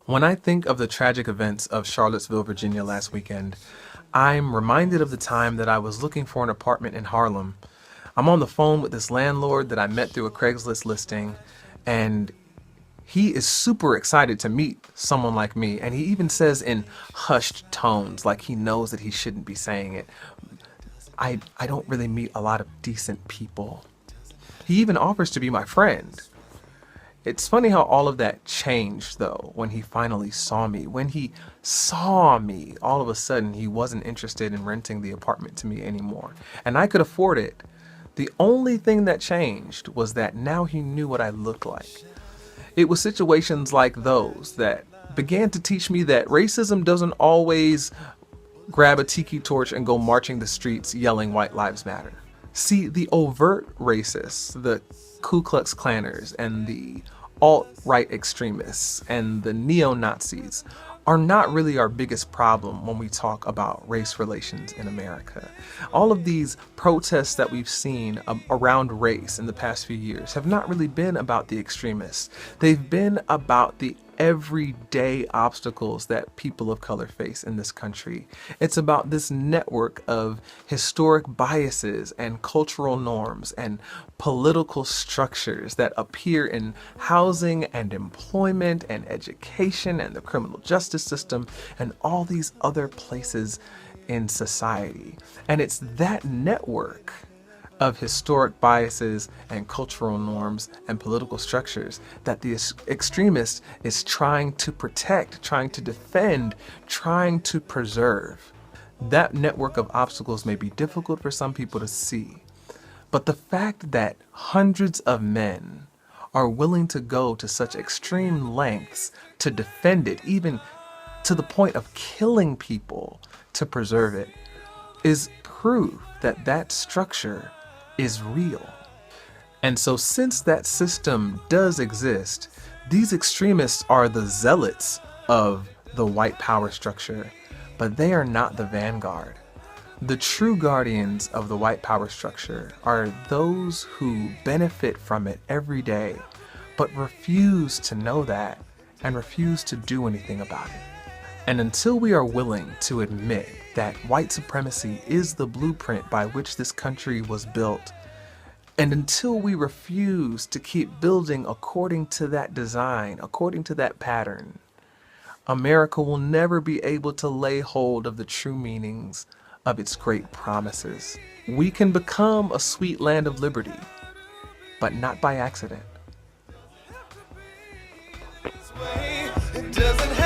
When I think of the tragic events of Charlottesville, Virginia last weekend, I'm reminded of the time that I was looking for an apartment in Harlem. I'm on the phone with this landlord that I met through a Craigslist listing, and he is super excited to meet someone like me, and he even says in hushed tones, like he knows that he shouldn't be saying it, I don't really meet a lot of decent people. He even offers to be my friend. It's funny how all of that changed, though, when he finally saw me. When he saw me, all of a sudden, he wasn't interested in renting the apartment to me anymore. And I could afford it. The only thing that changed was that now he knew what I looked like. It was situations like those that began to teach me that racism doesn't always grab a tiki-torch and go marching the streets yelling "White Lives Matter." See, the overt racists, the Ku Klux Klanners and the alt-right extremists and the neo-Nazis are not really our biggest problem when we talk about race relations in America. All of these protests that we've seen around race in the past few years have not really been about the extremists. They've been about the everyday obstacles that people of color face in this country. It's about this network of historic biases and cultural norms and political structures that appear in housing and employment and education and the criminal justice system and all these other places in society. And it's that network of historic biases and cultural norms and political structures that the extremist is trying to protect, trying to defend, trying to preserve. That network of obstacles may be difficult for some people to see, but the fact that hundreds of men are willing to go to such extreme lengths to defend it, even to the point of killing people to preserve it, is proof that that structure is real. And so since that system does exist, these extremists are the zealots of the white power structure, but they are not the vanguard. The true guardians of the white power structure are those who benefit from it every day, but refuse to know that and refuse to do anything about it. And until we are willing to admit that white supremacy is the blueprint by which this country was built, and until we refuse to keep building according to that design, according to that pattern, America will never be able to lay hold of the true meanings of its great promises. We can become a sweet land of liberty, but not by accident. It doesn't